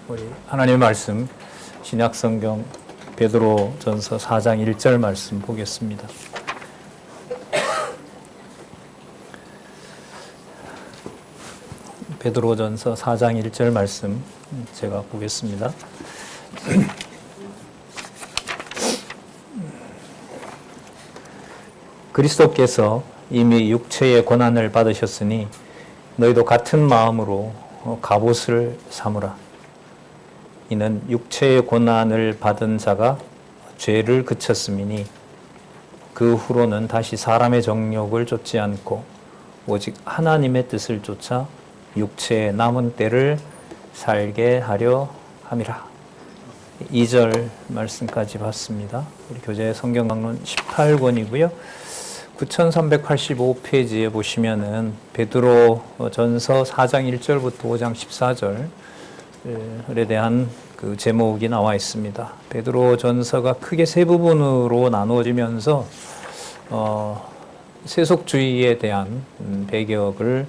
우리 하나님의 말씀 신약성경 베드로전서 4장 1절 말씀 보겠습니다. 베드로전서 4장 1절 말씀 제가 보겠습니다. 그리스도께서 이미 육체의 고난을 받으셨으니 너희도 같은 마음으로 갑옷을 삼으라. 이는 육체의 고난을 받은 자가 죄를 그쳤음이니 그 후로는 다시 사람의 정욕을 쫓지 않고 오직 하나님의 뜻을 쫓아 육체의 남은 때를 살게 하려 함이라. 2절 말씀까지 봤습니다. 우리 교재 성경 강론 18권이고요. 9385페이지에 보시면은 베드로전서 4장 1절부터 5장 14절에 대한 그 제목이 나와 있습니다. 베드로전서가 크게 세 부분으로 나누어지면서 세속주의에 대한 배격을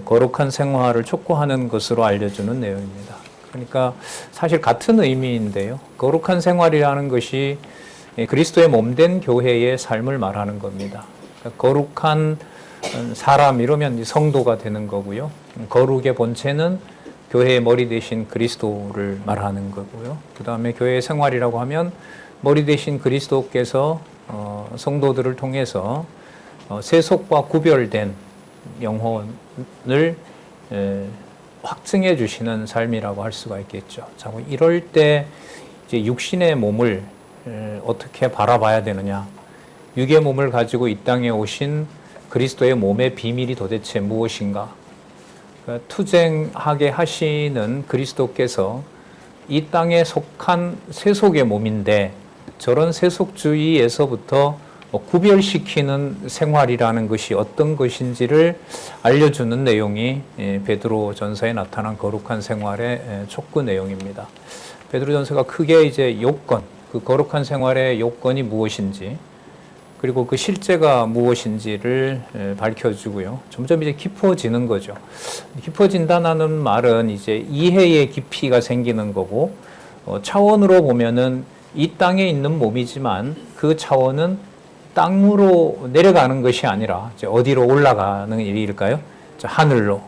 거룩한 생활을 촉구하는 것으로 알려주는 내용입니다. 그러니까 사실 같은 의미인데요. 거룩한 생활이라는 것이 그리스도의 몸된 교회의 삶을 말하는 겁니다. 그러니까 거룩한 사람 이러면 성도가 되는 거고요. 거룩의 본체는 교회의 머리 대신 그리스도를 말하는 거고요. 그 다음에 교회의 생활이라고 하면 머리 대신 그리스도께서 성도들을 통해서 세속과 구별된 영혼을 확증해 주시는 삶이라고 할 수가 있겠죠. 자, 이럴 때 이제 육신의 몸을 어떻게 바라봐야 되느냐? 육의 몸을 가지고 이 땅에 오신 그리스도의 몸의 비밀이 도대체 무엇인가? 그러니까 투쟁하게 하시는 그리스도께서 이 땅에 속한 세속의 몸인데 저런 세속주의에서부터 구별시키는 생활이라는 것이 어떤 것인지를 알려주는 내용이 베드로전서에 나타난 거룩한 생활의 촉구 내용입니다. 베드로전서가 크게 이제 요건, 그 거룩한 생활의 요건이 무엇인지 그리고 그 실제가 무엇인지를 밝혀주고요. 점점 이제 깊어지는 거죠. 깊어진다는 말은 이제 이해의 깊이가 생기는 거고 차원으로 보면은 이 땅에 있는 몸이지만 그 차원은 땅으로 내려가는 것이 아니라 이제 어디로 올라가는 일일까요? 하늘로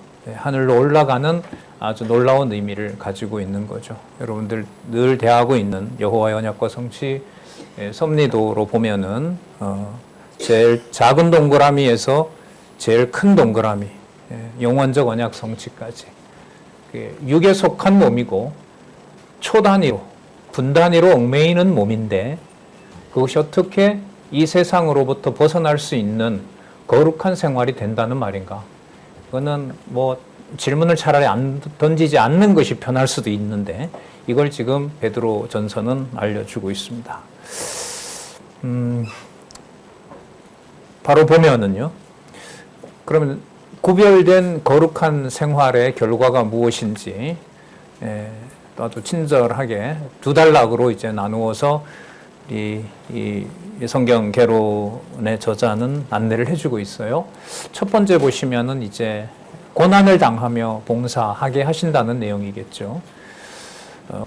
올라가는 아주 놀라운 의미를 가지고 있는 거죠. 여러분들 늘 대하고 있는 여호와의 언약과 성취 섭리도로 보면은 제일 작은 동그라미에서 제일 큰 동그라미, 영원적 언약 성취까지 육에 속한 몸이고 초단위로 분단위로 얽매이는 몸인데 그것이 어떻게 이 세상으로부터 벗어날 수 있는 거룩한 생활이 된다는 말인가? 이거는 뭐 질문을 차라리 던지지 않는 것이 편할 수도 있는데 이걸 지금 베드로전서는 알려주고 있습니다. 바로 보면은요. 그러면 구별된 거룩한 생활의 결과가 무엇인지 아주 친절하게 두 단락으로 이제 나누어서 이 성경 개론의 저자는 안내를 해주고 있어요. 첫 번째 보시면은 이제 고난을 당하며 봉사하게 하신다는 내용이겠죠.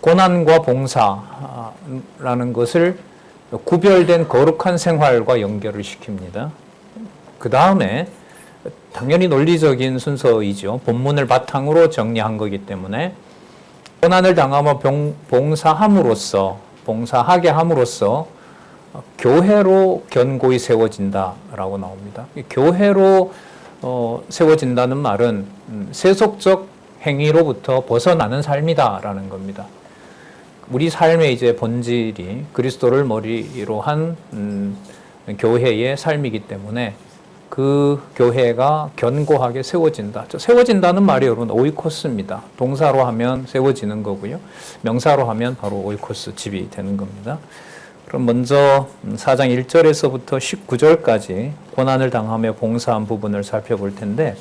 고난과 봉사라는 것을 구별된 거룩한 생활과 연결을 시킵니다. 그 다음에 당연히 논리적인 순서이죠. 본문을 바탕으로 정리한 거기 때문에 고난을 당하며 봉사하게 함으로써 교회로 견고히 세워진다라고 나옵니다. 교회로 세워진다는 말은 세속적 행위로부터 벗어나는 삶이다라는 겁니다. 우리 삶의 이제 본질이 그리스도를 머리로 한 교회의 삶이기 때문에 그 교회가 견고하게 세워진다. 세워진다는 말이 여러분 오이코스입니다. 동사로 하면 세워지는 거고요. 명사로 하면 바로 오이코스 집이 되는 겁니다. 그럼 먼저 4장 1절에서부터 19절까지 고난을 당하며 봉사한 부분을 살펴볼 텐데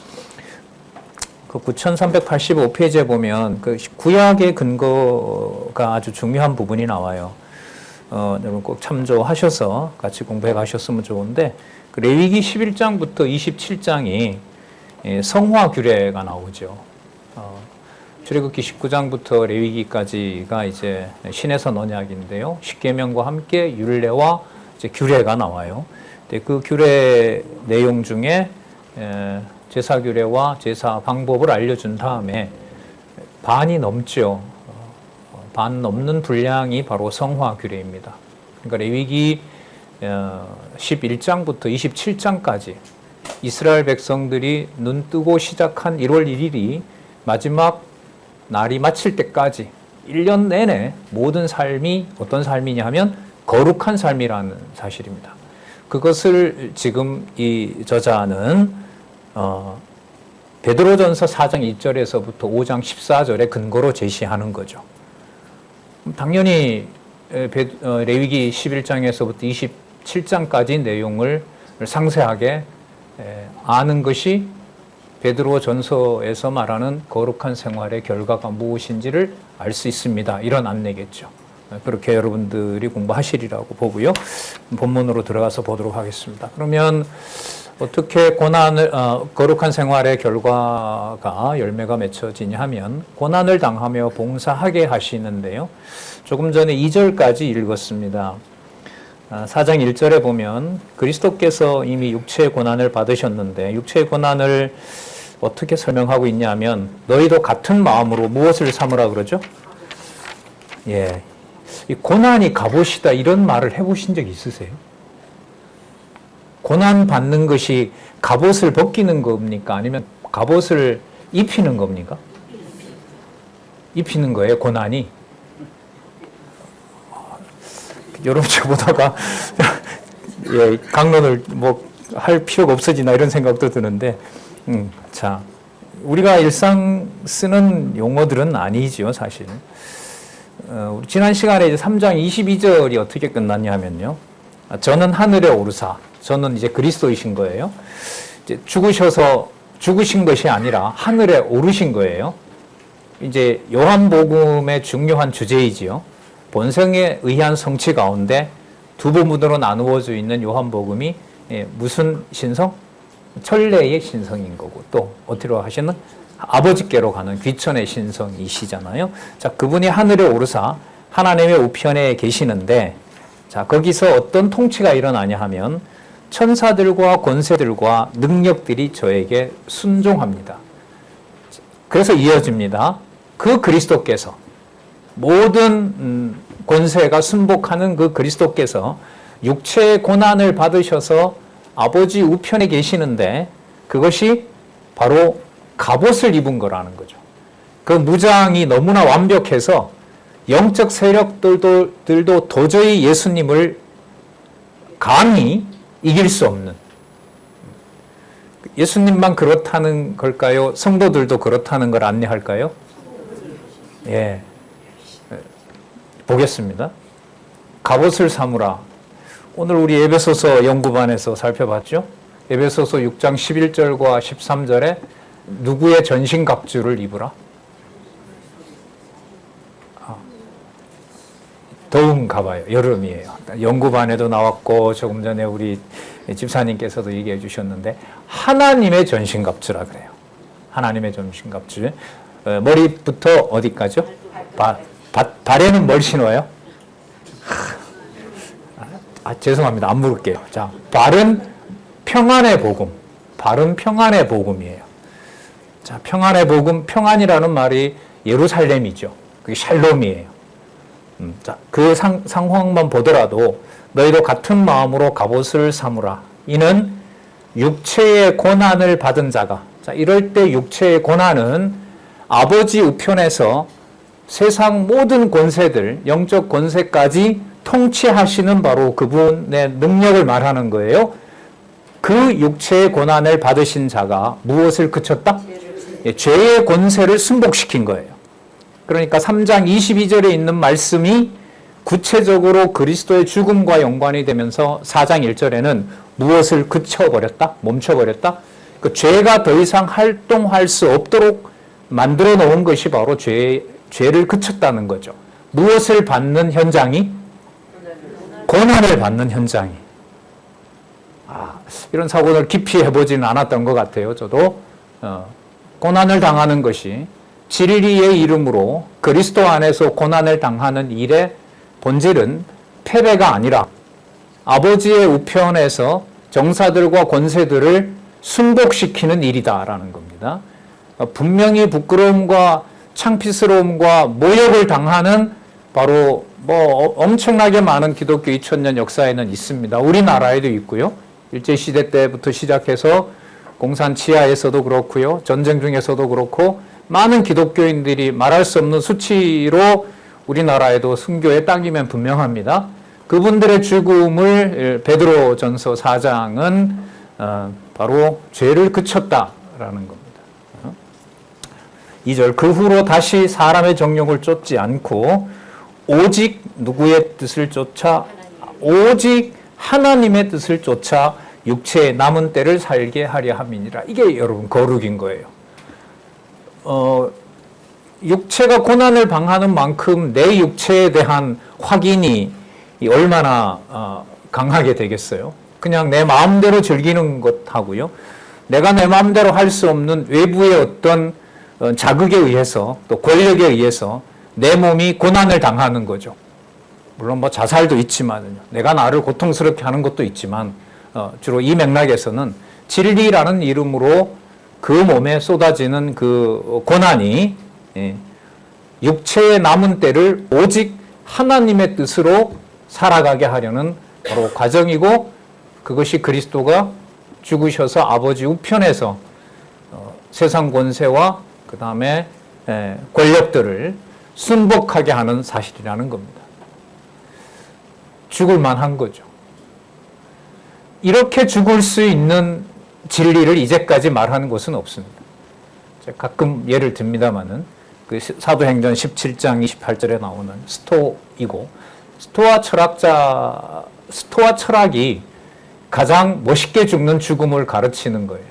그 9385페이지에 보면 그 구약의 근거가 아주 중요한 부분이 나와요. 여러분 꼭 참조하셔서 같이 공부해 가셨으면 좋은데 그 레위기 11장부터 27장이 성화 규례가 나오죠. 출애굽기 19장부터 레위기까지가 이제 신해선 언약인데요. 십계명과 함께 율례와 이제 규례가 나와요. 근데 그 규례 내용 중에 제사 규례와 제사 방법을 알려준 다음에 반이 넘죠. 반 넘는 분량이 바로 성화 규례입니다. 그러니까 레위기 11장부터 27장까지 이스라엘 백성들이 눈 뜨고 시작한 1월 1일이 마지막 날이 마칠 때까지 1년 내내 모든 삶이 어떤 삶이냐 하면 거룩한 삶이라는 사실입니다. 그것을 지금 이 저자는 베드로전서 4장 1절에서부터 5장 14절에 근거로 제시하는 거죠. 당연히 레위기 11장에서부터 27장까지 내용을 상세하게 아는 것이 베드로전서에서 말하는 거룩한 생활의 결과가 무엇인지를 알 수 있습니다. 이런 안내겠죠. 그렇게 여러분들이 공부하시리라고 보고요. 본문으로 들어가서 보도록 하겠습니다. 그러면 어떻게 거룩한 생활의 결과가 열매가 맺혀지냐 하면 고난을 당하며 봉사하게 하시는데요. 조금 전에 2절까지 읽었습니다. 4장 1절에 보면 그리스도께서 이미 육체의 고난을 받으셨는데 육체의 고난을 어떻게 설명하고 있냐면 너희도 같은 마음으로 무엇을 삼으라 그러죠? 예, 이 고난이 갑옷이다 이런 말을 해보신 적 있으세요? 고난 받는 것이 갑옷을 벗기는 겁니까? 아니면 갑옷을 입히는 겁니까? 입히는 거예요, 고난이. 여러분 보다가 예, 강론을 뭐 할 필요가 없어지나 이런 생각도 드는데, 자, 우리가 일상 쓰는 용어들은 아니지요, 사실. 지난 시간에 이제 3장 22절이 어떻게 끝났냐 하면요. 저는 하늘에 오르사, 저는 이제 그리스도이신 거예요. 이제 죽으신 것이 아니라 하늘에 오르신 거예요. 이제 요한복음의 중요한 주제이지요. 본성에 의한 성취 가운데 두 부분으로 나누어져 있는 요한복음이 무슨 신성? 천례의 신성인 거고 또 어디로 하시는? 아버지께로 가는 귀천의 신성이시잖아요. 자, 그분이 하늘에 오르사 하나님의 우편에 계시는데 자, 거기서 어떤 통치가 일어나냐 하면 천사들과 권세들과 능력들이 저에게 순종합니다. 그래서 이어집니다. 그 그리스도께서 모든 권세가 순복하는 그 그리스도께서 육체의 고난을 받으셔서 아버지 우편에 계시는데 그것이 바로 갑옷을 입은 거라는 거죠. 그 무장이 너무나 완벽해서 영적 세력들도 도저히 예수님을 감히 이길 수 없는, 예수님만 그렇다는 걸까요? 성도들도 그렇다는 걸 안내할까요? 예, 보겠습니다. 갑옷을 삼으라. 오늘 우리 에베소서 연구반에서 살펴봤죠? 에베소서 6장 11절과 13절에 누구의 전신갑주를 입으라? 더운가 봐요. 여름이에요. 연구반에도 나왔고 조금 전에 우리 집사님께서도 얘기해 주셨는데 하나님의 전신갑주라 그래요. 하나님의 전신갑주. 머리부터 어디까지요? 발에는 뭘 신어요? 죄송합니다. 안 물을게요. 자, 발은 평안의 복음. 발은 평안의 복음이에요. 자, 평안의 복음, 평안이라는 말이 예루살렘이죠. 그게 샬롬이에요. 자, 그 상황만 보더라도 너희도 같은 마음으로 갑옷을 삼으라. 이는 육체의 고난을 받은 자가, 자, 이럴 때 육체의 고난은 아버지 우편에서 세상 모든 권세들, 영적 권세까지 통치하시는 바로 그분의 능력을 말하는 거예요. 그 육체의 고난을 받으신 자가 무엇을 그쳤다? 죄의 권세를 순복시킨 거예요. 그러니까 3장 22절에 있는 말씀이 구체적으로 그리스도의 죽음과 연관이 되면서 4장 1절에는 무엇을 그쳐버렸다? 멈춰버렸다? 그 죄가 더 이상 활동할 수 없도록 만들어 놓은 것이 바로 죄를 그쳤다는 거죠. 무엇을 받는 현장이? 고난을 받는 현장이. 이런 사고를 깊이 해보지는 않았던 것 같아요. 저도 고난을 당하는 것이 진리의 이름으로 그리스도 안에서 고난을 당하는 일의 본질은 패배가 아니라 아버지의 우편에서 정사들과 권세들을 순복시키는 일이다라는 겁니다. 분명히 부끄러움과 창피스러움과 모욕을 당하는 바로 엄청나게 많은 기독교 2000년 역사에는 있습니다. 우리나라에도 있고요. 일제시대 때부터 시작해서 공산 치하에서도 그렇고요. 전쟁 중에서도 그렇고 많은 기독교인들이 말할 수 없는 수치로 우리나라에도 순교의 땅이면 분명합니다. 그분들의 죽음을 베드로전서 4장은 바로 죄를 그쳤다라는 겁니다. 2절 그 후로 다시 사람의 정욕을 쫓지 않고 오직 누구의 뜻을 쫓아 오직 하나님의 뜻을 쫓아 육체의 남은 때를 살게 하려 함이니라. 이게 여러분 거룩인 거예요. 육체가 고난을 당하는 만큼 내 육체에 대한 확인이 얼마나 강하게 되겠어요. 그냥 내 마음대로 즐기는 것하고요. 내가 내 마음대로 할 수 없는 외부의 어떤 자극에 의해서 또 권력에 의해서 내 몸이 고난을 당하는 거죠. 물론 자살도 있지만요. 내가 나를 고통스럽게 하는 것도 있지만 주로 이 맥락에서는 진리라는 이름으로 그 몸에 쏟아지는 그 고난이 육체의 남은 때를 오직 하나님의 뜻으로 살아가게 하려는 바로 과정이고 그것이 그리스도가 죽으셔서 아버지 우편에서 세상 권세와 그 다음에 권력들을 순복하게 하는 사실이라는 겁니다. 죽을 만한 거죠. 이렇게 죽을 수 있는 진리를 이제까지 말하는 것은 없습니다. 제가 가끔 예를 듭니다마는 그 사도행전 17장 28절에 나오는 스토이고 스토아 철학이 가장 멋있게 죽는 죽음을 가르치는 거예요.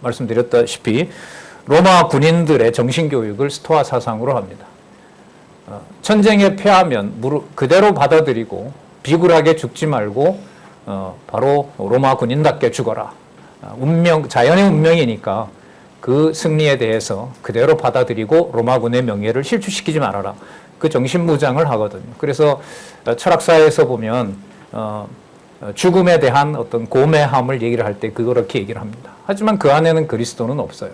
말씀드렸다시피 로마 군인들의 정신교육을 스토아 사상으로 합니다. 전쟁에 패하면 그대로 받아들이고 비굴하게 죽지 말고 바로 로마 군인답게 죽어라. 자연의 운명이니까 그 승리에 대해서 그대로 받아들이고 로마군의 명예를 실추시키지 말아라. 그 정신무장을 하거든요. 그래서 철학사에서 보면 죽음에 대한 어떤 고매함을 얘기를 할 때 그렇게 얘기를 합니다. 하지만 그 안에는 그리스도는 없어요.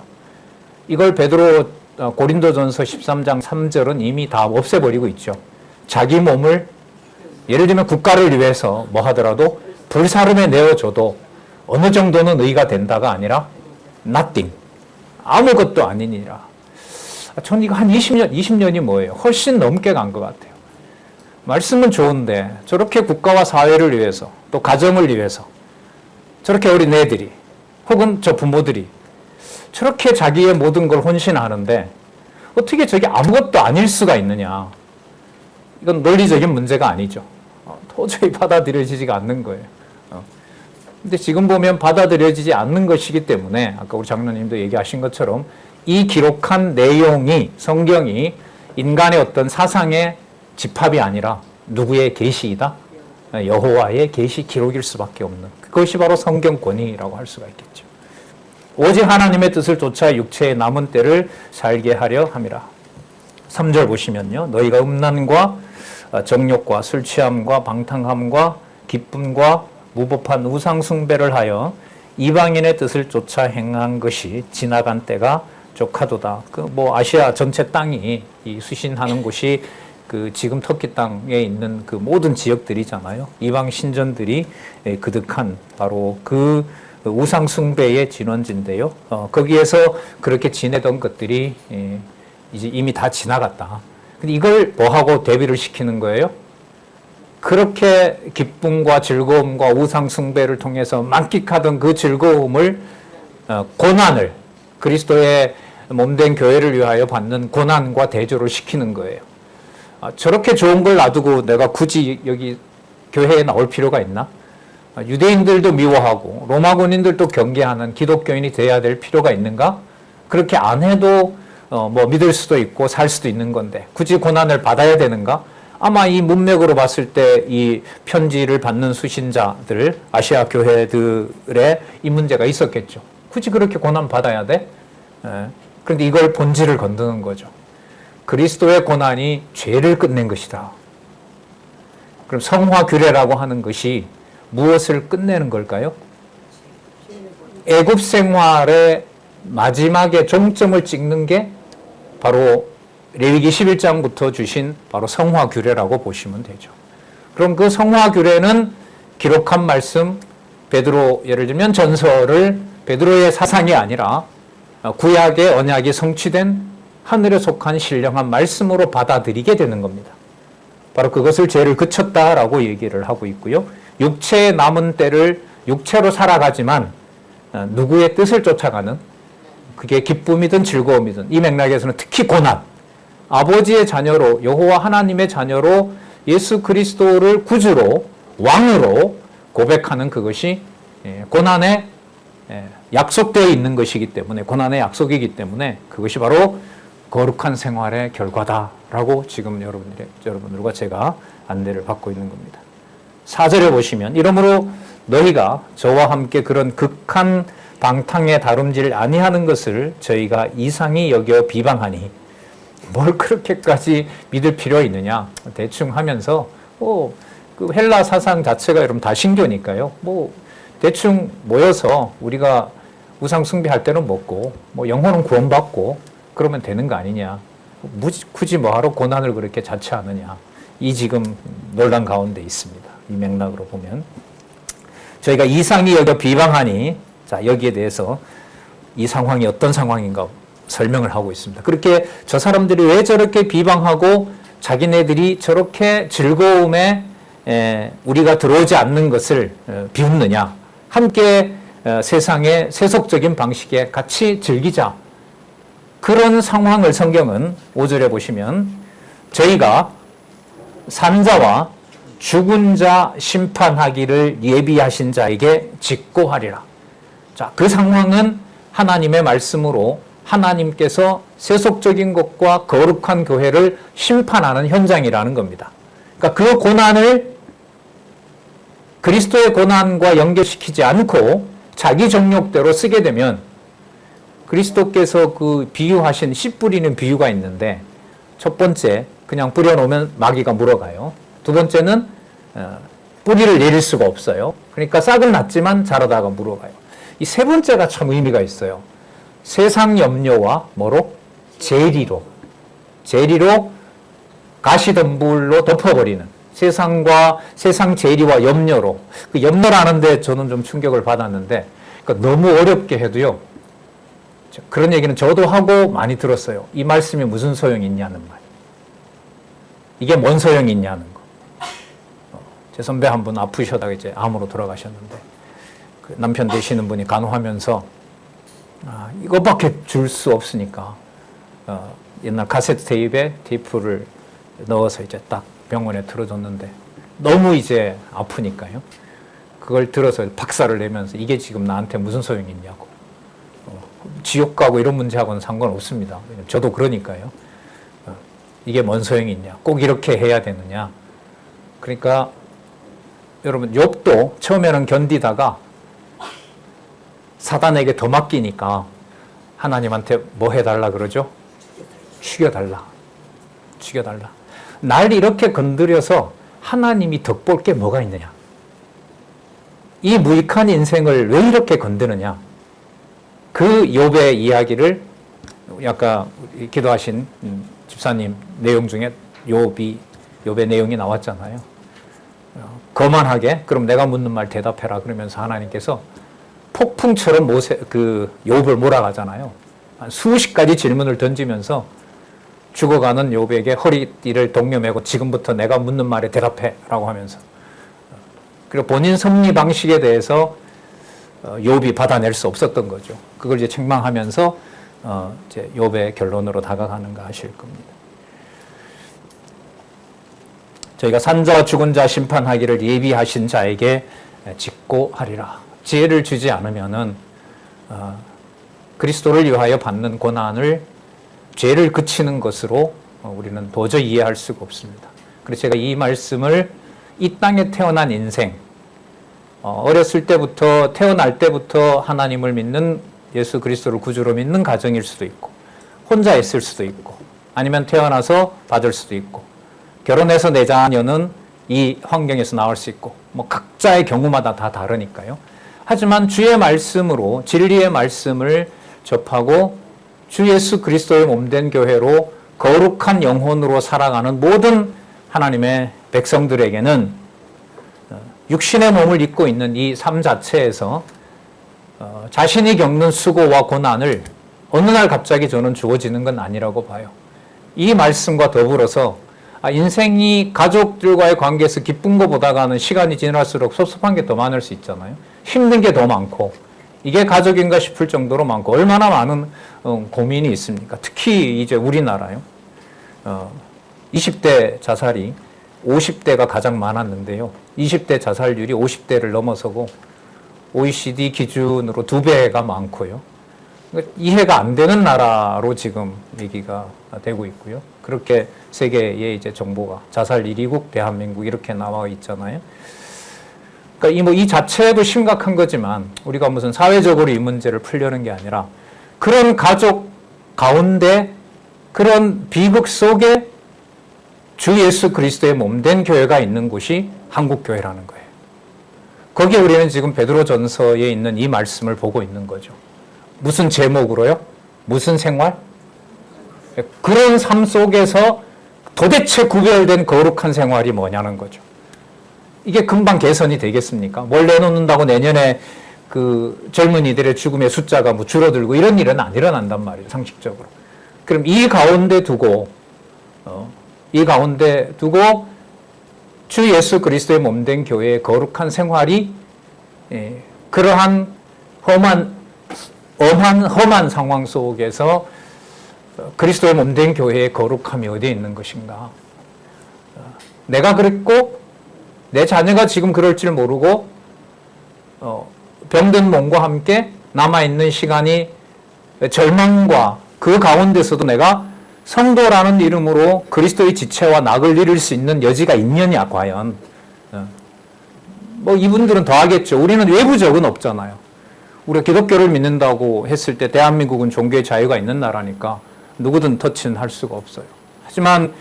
이걸 베드로 고린도전서 13장 3절은 이미 다 없애버리고 있죠. 자기 몸을 예를 들면 국가를 위해서 뭐 하더라도 불사름에 내어줘도 어느 정도는 의가 된다가 아니라 nothing, 아무것도 아니니라. 전 이거 한 20년이 뭐예요? 훨씬 넘게 간 것 같아요. 말씀은 좋은데 저렇게 국가와 사회를 위해서 또 가정을 위해서 저렇게 어린 애들이 혹은 저 부모들이 저렇게 자기의 모든 걸 헌신하는데 어떻게 저게 아무것도 아닐 수가 있느냐. 이건 논리적인 문제가 아니죠. 도저히 받아들여지지가 않는 거예요. 근데 지금 보면 받아들여지지 않는 것이기 때문에 아까 우리 장로님도 얘기하신 것처럼 이 기록한 내용이 성경이 인간의 어떤 사상의 집합이 아니라 누구의 계시이다? 여호와의 계시 기록일 수밖에 없는 그것이 바로 성경권이라고 할 수가 있겠죠. 오직 하나님의 뜻을 쫓아 육체의 남은 때를 살게 하려 함이라. 3절 보시면요. 너희가 음란과 정욕과 술 취함과 방탕함과 기쁨과 무법한 우상 숭배를 하여 이방인의 뜻을 쫓아 행한 것이 지나간 때가 족하도다. 아시아 전체 땅이 이 수신하는 곳이 그 지금 터키 땅에 있는 그 모든 지역들이잖아요. 이방 신전들이 그득한 바로 그 우상 숭배의 진원지인데요. 거기에서 그렇게 지내던 것들이 이제 이미 다 지나갔다. 근데 이걸 뭐하고 대비를 시키는 거예요? 그렇게 기쁨과 즐거움과 우상 숭배를 통해서 만끽하던 그 즐거움을 고난을 그리스도의 몸된 교회를 위하여 받는 고난과 대조를 시키는 거예요. 저렇게 좋은 걸 놔두고 내가 굳이 여기 교회에 나올 필요가 있나? 유대인들도 미워하고 로마 군인들도 경계하는 기독교인이 돼야 될 필요가 있는가? 그렇게 안 해도 믿을 수도 있고 살 수도 있는 건데 굳이 고난을 받아야 되는가? 아마 이 문맥으로 봤을 때 이 편지를 받는 수신자들, 아시아 교회들의 이 문제가 있었겠죠. 굳이 그렇게 고난 받아야 돼? 그런데 이걸 본질을 건드는 거죠. 그리스도의 고난이 죄를 끝낸 것이다. 그럼 성화규례라고 하는 것이 무엇을 끝내는 걸까요? 애굽 생활의 마지막에 종점을 찍는 게 바로 레위기 11장부터 주신 바로 성화규례라고 보시면 되죠. 그럼 그 성화규례는 기록한 말씀, 베드로 예를 들면 전서를 베드로의 사상이 아니라 구약의 언약이 성취된 하늘에 속한 신령한 말씀으로 받아들이게 되는 겁니다. 바로 그것을 죄를 그쳤다라고 얘기를 하고 있고요. 육체의 남은 때를 육체로 살아가지만 누구의 뜻을 쫓아가는, 그게 기쁨이든 즐거움이든, 이 맥락에서는 특히 고난, 아버지의 자녀로, 여호와 하나님의 자녀로 예수 그리스도를 구주로, 왕으로 고백하는 그것이 고난에 약속되어 있는 것이기 때문에, 고난의 약속이기 때문에 그것이 바로 거룩한 생활의 결과다라고 지금 여러분들과 제가 안내를 받고 있는 겁니다. 4절에 보시면, 이러므로 너희가 저와 함께 그런 극한 방탕에 다름질 아니하는 것을 저희가 이상히 여겨 비방하니, 뭘 그렇게까지 믿을 필요가 있느냐, 대충 하면서 그 헬라 사상 자체가 여러분 다 신교니까요. 대충 모여서 우리가 우상 숭배할 때는 먹고 영혼은 구원받고 그러면 되는 거 아니냐, 굳이 뭐하러 고난을 그렇게 자처하느냐, 이 지금 논란 가운데 있습니다. 이 맥락으로 보면 저희가 이상히 여겨 비방하니, 자, 여기에 대해서 이 상황이 어떤 상황인가 설명을 하고 있습니다. 그렇게 저 사람들이 왜 저렇게 비방하고 자기네들이 저렇게 즐거움에 우리가 들어오지 않는 것을 비웃느냐, 함께 세상의 세속적인 방식에 같이 즐기자, 그런 상황을 성경은 5절에 보시면 저희가 산자와 죽은 자 심판하기를 예비하신 자에게 직고하리라. 자, 그 상황은 하나님의 말씀으로 하나님께서 세속적인 것과 거룩한 교회를 심판하는 현장이라는 겁니다. 그러니까 그 고난을 그리스도의 고난과 연결시키지 않고 자기 정욕대로 쓰게 되면, 그리스도께서 그 비유하신 씨 뿌리는 비유가 있는데, 첫 번째 그냥 뿌려놓으면 마귀가 물어가요. 두 번째는 뿌리를 내릴 수가 없어요. 그러니까 싹은 났지만 자라다가 물어가요. 이 세 번째가 참 의미가 있어요. 세상 염려와 뭐로? 재리로 가시덤불로 덮어버리는, 세상 재리와 염려로. 그 염려라는데 저는 좀 충격을 받았는데, 그러니까 너무 어렵게 해도요, 그런 얘기는 저도 하고 많이 들었어요. 이 말씀이 무슨 소용이 있냐는 말. 이게 뭔 소용이 있냐는 거. 제 선배 한 분 아프셔다가 이제 암으로 돌아가셨는데, 그 남편 되시는 분이 간호하면서 이것밖에 줄 수 없으니까 옛날 카세트 테이프를 넣어서 이제 딱 병원에 틀어줬는데, 너무 이제 아프니까요. 그걸 들어서 박살을 내면서 이게 지금 나한테 무슨 소용이 있냐고. 지옥 가고 이런 문제하고는 상관없습니다. 저도 그러니까요. 이게 뭔 소용이 있냐. 꼭 이렇게 해야 되느냐. 그러니까 여러분, 욥도 처음에는 견디다가 사단에게 더 맡기니까 하나님한테 뭐 해달라 그러죠? 죽여달라. 날 이렇게 건드려서 하나님이 덕볼 게 뭐가 있느냐. 이 무익한 인생을 왜 이렇게 건드느냐. 그 욥의 이야기를 아까 기도하신 집사님 내용 중에 욥의 내용이 나왔잖아요. 거만하게 그럼 내가 묻는 말 대답해라 그러면서 하나님께서 폭풍처럼 욥을 몰아가잖아요. 수십 가지 질문을 던지면서 죽어가는 욥에게 허리띠를 동여매고 지금부터 내가 묻는 말에 대답해라고 하면서, 그리고 본인 섭리 방식에 대해서 욥이 받아낼 수 없었던 거죠. 그걸 이제 책망하면서 이제 욥의 결론으로 다가가는가 하실 겁니다. 저희가 산자와 죽은 자 심판하기를 예비하신 자에게 직고하리라. 지혜를 주지 않으면은 그리스도를 위하여 받는 고난을 죄를 그치는 것으로 우리는 도저히 이해할 수가 없습니다. 그래서 제가 이 말씀을 이 땅에 태어난 인생, 어렸을 때부터 태어날 때부터 하나님을 믿는, 예수 그리스도를 구주로 믿는 가정일 수도 있고, 혼자 있을 수도 있고, 아니면 태어나서 받을 수도 있고, 결혼해서 내 자녀는 이 환경에서 나올 수 있고, 뭐 각자의 경우마다 다 다르니까요. 하지만 주의 말씀으로, 진리의 말씀을 접하고 주 예수 그리스도의 몸된 교회로 거룩한 영혼으로 살아가는 모든 하나님의 백성들에게는 육신의 몸을 입고 있는 이 삶 자체에서 자신이 겪는 수고와 고난을 어느 날 갑자기 저는 주어지는 건 아니라고 봐요. 이 말씀과 더불어서 인생이 가족들과의 관계에서 기쁜 것보다가는 시간이 지날수록 섭섭한 게 더 많을 수 있잖아요. 힘든 게 더 많고, 이게 가족인가 싶을 정도로 많고, 얼마나 많은 고민이 있습니까? 특히 이제 우리나라요. 20대 자살이 50대가 가장 많았는데요. 20대 자살률이 50대를 넘어서고 OECD 기준으로 2배가 많고요. 이해가 안 되는 나라로 지금 얘기가 되고 있고요. 그렇게 세계의 이제 정보가 자살 1위국 대한민국 이렇게 나와 있잖아요. 그러니까 이 자체도 심각한 거지만 우리가 무슨 사회적으로 이 문제를 풀려는 게 아니라 그런 가족 가운데 그런 비극 속에 주 예수 그리스도의 몸된 교회가 있는 곳이 한국교회라는 거예요. 거기에 우리는 지금 베드로전서에 있는 이 말씀을 보고 있는 거죠. 무슨 제목으로요? 무슨 생활? 그런 삶 속에서 도대체 구별된 거룩한 생활이 뭐냐는 거죠. 이게 금방 개선이 되겠습니까? 뭘 내놓는다고 내년에 그 젊은이들의 죽음의 숫자가 뭐 줄어들고 이런 일은 안 일어난단 말이에요, 상식적으로. 그럼 이 가운데 두고 주 예수 그리스도의 몸된 교회의 거룩한 생활이 그러한 험한 상황 속에서 그리스도의 몸된 교회의 거룩함이 어디에 있는 것인가? 내가 그랬고 내 자녀가 지금 그럴 줄 모르고 병든 몸과 함께 남아있는 시간이 절망과 그 가운데서도 내가 성도라는 이름으로 그리스도의 지체와 낙을 이룰 수 있는 여지가 있느냐 과연. 뭐 이분들은 더 하겠죠. 우리는 외부적은 없잖아요. 우리가 기독교를 믿는다고 했을 때 대한민국은 종교의 자유가 있는 나라니까 누구든 터치는 할 수가 없어요. 하지만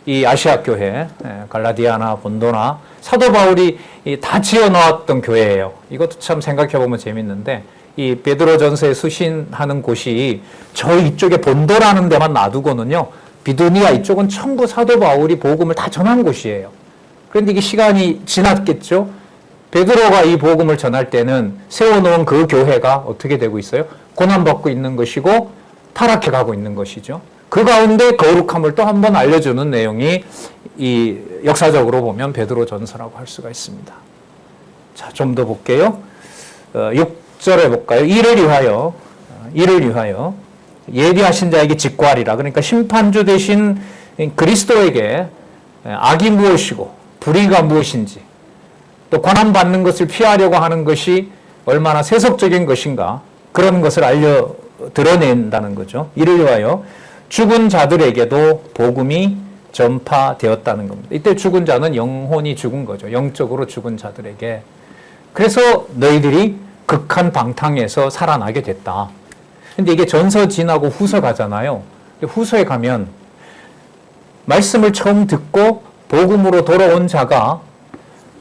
이 아시아 교회, 갈라디아나 본도나 사도 바울이 다 지어놓았던 교회예요. 이것도 참 생각해보면 재밌는데 이 베드로전서에 수신하는 곳이 저 이쪽에 본도라는 데만 놔두고는요, 비두니아 이쪽은 전부 사도 바울이 복음을 다 전한 곳이에요. 그런데 이게 시간이 지났겠죠? 베드로가 이 복음을 전할 때는 세워놓은 그 교회가 어떻게 되고 있어요? 고난받고 있는 것이고 타락해가고 있는 것이죠. 그 가운데 거룩함을 또 한 번 알려주는 내용이 이 역사적으로 보면 베드로전서라고 할 수가 있습니다. 자, 좀 더 볼게요. 6절에 볼까요? 이를 위하여 예비하신 자에게 직구하리라. 그러니까 심판주 되신 그리스도에게 악이 무엇이고 불의가 무엇인지, 또 고난받는 것을 피하려고 하는 것이 얼마나 세속적인 것인가, 그런 것을 드러낸다는 거죠. 이를 위하여 죽은 자들에게도 복음이 전파되었다는 겁니다. 이때 죽은 자는 영혼이 죽은 거죠. 영적으로 죽은 자들에게. 그래서 너희들이 극한 방탕에서 살아나게 됐다. 근데 이게 전서 지나고 후서 가잖아요. 후서에 가면 말씀을 처음 듣고 복음으로 돌아온 자가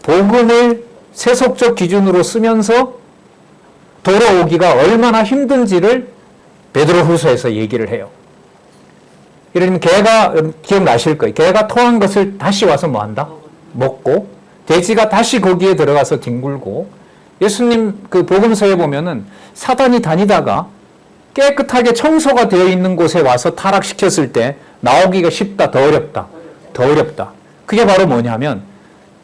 복음을 세속적 기준으로 쓰면서 돌아오기가 얼마나 힘든지를 베드로후서에서 얘기를 해요. 예를 들면 개가, 기억나실 거예요. 개가 토한 것을 다시 와서 뭐 한다? 먹고, 돼지가 다시 거기에 들어가서 뒹굴고, 예수님 그 복음서에 보면은 사단이 다니다가 깨끗하게 청소가 되어 있는 곳에 와서 타락시켰을 때 나오기가 쉽다, 더 어렵다. 그게 바로 뭐냐면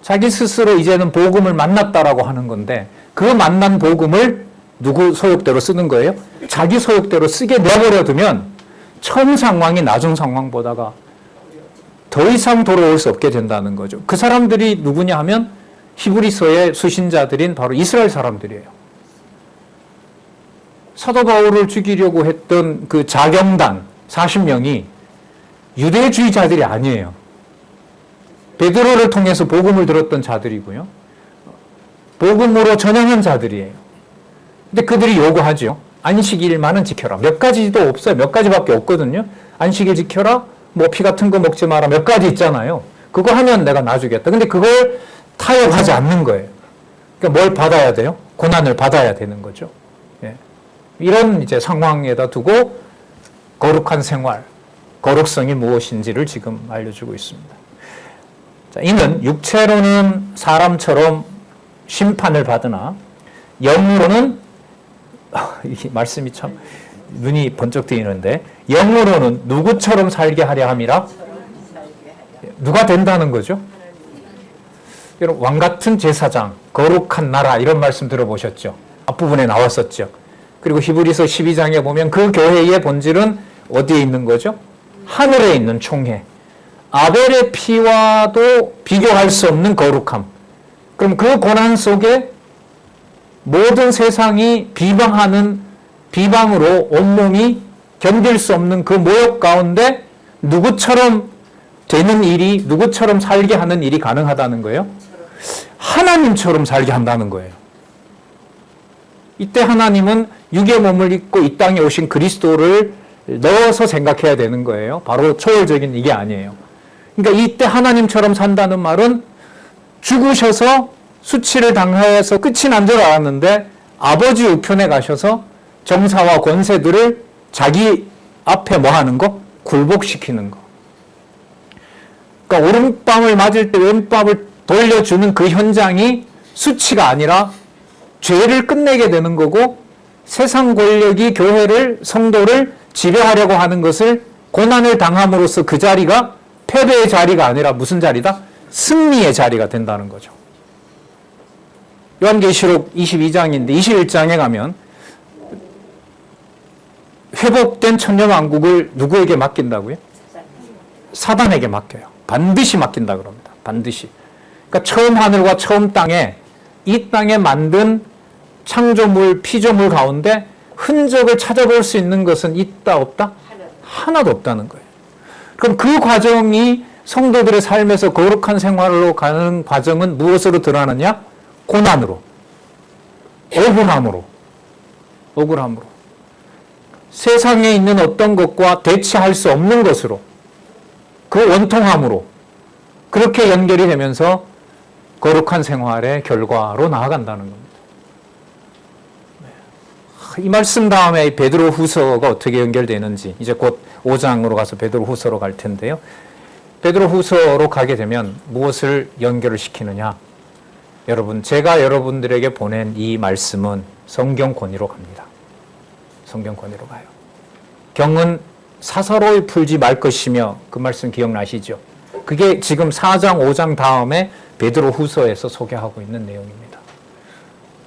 자기 스스로 이제는 복음을 만났다라고 하는 건데, 그 만난 복음을 누구 소욕대로 쓰는 거예요? 자기 소욕대로 쓰게 내버려 두면 처음 상황이 나중 상황보다가 더 이상 돌아올 수 없게 된다는 거죠. 그 사람들이 누구냐 하면 히브리서의 수신자들인 바로 이스라엘 사람들이에요. 사도 바울을 죽이려고 했던 그 자경단 40명이 유대주의자들이 아니에요. 베드로를 통해서 복음을 들었던 자들이고요. 복음으로 전향한 자들이에요. 근데 그들이 요구하죠. 안식일만은 지켜라. 몇 가지도 없어요. 몇 가지밖에 없거든요. 안식일 지켜라. 뭐 피 같은 거 먹지 마라. 몇 가지 있잖아요. 그거 하면 내가 놔주겠다. 근데 그걸 타협하지 않는 거예요. 그러니까 뭘 받아야 돼요? 고난을 받아야 되는 거죠. 예. 이런 이제 상황에다 두고 거룩한 생활, 거룩성이 무엇인지를 지금 알려주고 있습니다. 자, 이는 육체로는 사람처럼 심판을 받으나 영으로는 이 말씀이 참 눈이 번쩍 뜨이는데 영으로는 누구처럼 살게 하려 함이라? 누가 된다는 거죠? 여러분, 왕 같은 제사장, 거룩한 나라 이런 말씀 들어보셨죠? 앞부분에 나왔었죠. 그리고 히브리서 12장에 보면 그 교회의 본질은 어디에 있는 거죠? 하늘에 있는 총회. 아벨의 피와도 비교할 수 없는 거룩함. 그럼 그 고난 속에 모든 세상이 비방하는 비방으로 온몸이 견딜 수 없는 그 모욕 가운데 누구처럼 되는 일이, 누구처럼 살게 하는 일이 가능하다는 거예요? 하나님처럼 살게 한다는 거예요. 이때 하나님은 육의 몸을 입고 이 땅에 오신 그리스도를 넣어서 생각해야 되는 거예요. 바로 초월적인 이게 아니에요. 그러니까 이때 하나님처럼 산다는 말은 죽으셔서 수치를 당하여서 끝이 난 줄 알았는데 아버지 우편에 가셔서 정사와 권세들을 자기 앞에 뭐 하는 거? 굴복시키는 거. 그러니까 오른밤을 맞을 때 왼밤을 돌려주는 그 현장이 수치가 아니라 죄를 끝내게 되는 거고 세상 권력이 교회를, 성도를 지배하려고 하는 것을 고난을 당함으로써 그 자리가 패배의 자리가 아니라 무슨 자리다? 승리의 자리가 된다는 거죠. 요한계시록 22장인데 21장에 가면 회복된 천년왕국을 누구에게 맡긴다고요? 사단에게 맡겨요. 반드시 맡긴다 그럽니다. 반드시. 그러니까 처음 하늘과 처음 땅에 이 땅에 만든 창조물, 피조물 가운데 흔적을 찾아볼 수 있는 것은 있다 없다? 하나도 없다는 거예요. 그럼 그 과정이 성도들의 삶에서 거룩한 생활로 가는 과정은 무엇으로 드러나느냐? 고난으로, 억울함으로. 세상에 있는 어떤 것과 대치할 수 없는 것으로, 그 원통함으로 그렇게 연결이 되면서 거룩한 생활의 결과로 나아간다는 겁니다. 이 말씀 다음에 베드로 후서가 어떻게 연결되는지 이제 곧 5장으로 가서 베드로 후서로 갈 텐데요. 베드로 후서로 가게 되면 무엇을 연결을 시키느냐? 여러분, 제가 여러분들에게 보낸 이 말씀은 성경 권위로 갑니다. 성경 권위로 가요. 경은 사사로이 풀지 말 것이며 그 말씀 기억나시죠? 그게 지금 4장, 5장 다음에 베드로 후서에서 소개하고 있는 내용입니다.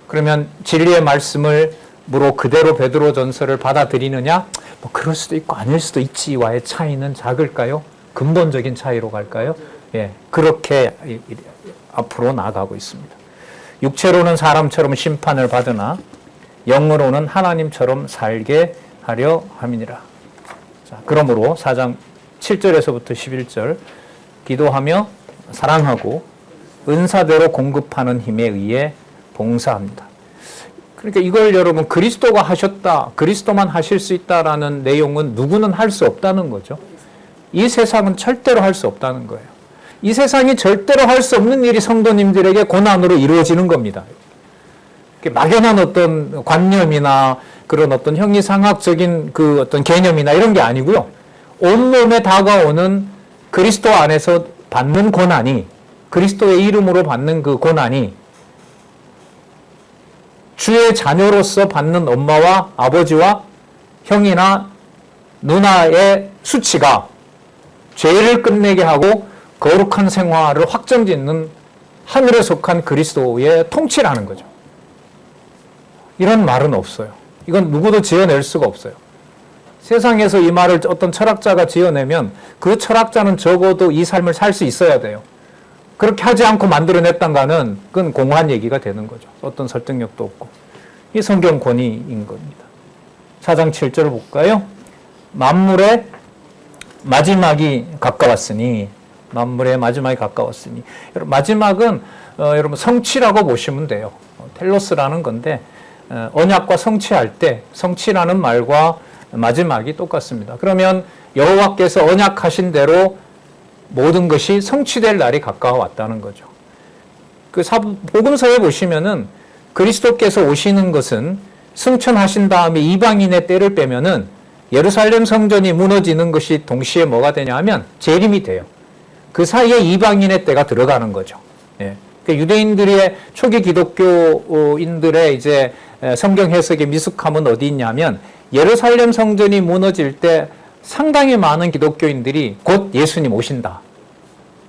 그러면 진리의 말씀을 무로 그대로 베드로 전서를 받아들이느냐? 뭐 그럴 수도 있고 아닐 수도 있지와의 차이는 작을까요? 근본적인 차이로 갈까요? 예, 그렇게 앞으로 나아가고 있습니다. 육체로는 사람처럼 심판을 받으나 영으로는 하나님처럼 살게 하려 함이니라. 자, 그러므로 4장 7절에서부터 11절 기도하며 사랑하고 은사대로 공급하는 힘에 의해 봉사합니다. 그러니까 이걸 여러분 그리스도가 하셨다, 그리스도만 하실 수 있다라는 내용은 누구는 할 수 없다는 거죠. 이 세상은 절대로 할 수 없다는 거예요. 이 세상이 절대로 할 수 없는 일이 성도님들에게 고난으로 이루어지는 겁니다. 막연한 어떤 관념이나 그런 어떤 형이상학적인 그 어떤 개념이나 이런 게 아니고요. 온몸에 다가오는 그리스도 안에서 받는 고난이, 그리스도의 이름으로 받는 그 고난이 주의 자녀로서 받는 엄마와 아버지와 형이나 누나의 수치가 죄를 끝내게 하고 거룩한 생활을 확정짓는 하늘에 속한 그리스도의 통치라는 거죠. 이런 말은 없어요. 이건 누구도 지어낼 수가 없어요. 세상에서 이 말을 어떤 철학자가 지어내면 그 철학자는 적어도 이 삶을 살 수 있어야 돼요. 그렇게 하지 않고 만들어냈던가는 그건 공허한 얘기가 되는 거죠. 어떤 설득력도 없고. 이 성경 권위인 겁니다. 4장 7절 볼까요? 만물의 마지막이 가까웠으니, 만물의 마지막이 가까웠으니. 여러분, 마지막은 여러분 성취라고 보시면 돼요. 텔로스라는 건데 언약과 성취할 때 성취라는 말과 마지막이 똑같습니다. 그러면 여호와께서 언약하신 대로 모든 것이 성취될 날이 가까워 왔다는 거죠. 그 복음서에 보시면은 그리스도께서 오시는 것은 승천하신 다음에 이방인의 때를 빼면은 예루살렘 성전이 무너지는 것이 동시에 뭐가 되냐 하면 재림이 돼요. 그 사이에 이방인의 때가 들어가는 거죠. 예. 유대인들의 초기 기독교인들의 이제 성경 해석의 미숙함은 어디 있냐면 예루살렘 성전이 무너질 때 상당히 많은 기독교인들이 곧 예수님 오신다.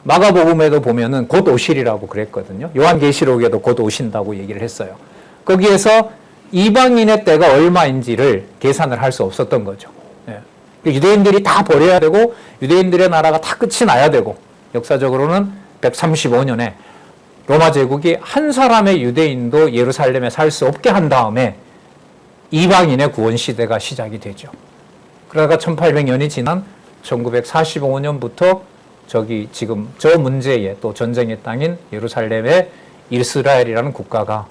마가복음에도 보면은 곧 오시리라고 그랬거든요. 요한계시록에도 곧 오신다고 얘기를 했어요. 거기에서 이방인의 때가 얼마인지를 계산을 할 수 없었던 거죠. 예. 유대인들이 다 버려야 되고 유대인들의 나라가 다 끝이 나야 되고 역사적으로는 135년에 로마 제국이 한 사람의 유대인도 예루살렘에 살 수 없게 한 다음에 이방인의 구원 시대가 시작이 되죠. 그러다가 1800년이 지난 1945년부터 저기 지금 저 문제의 또 전쟁의 땅인 예루살렘에 이스라엘이라는 국가가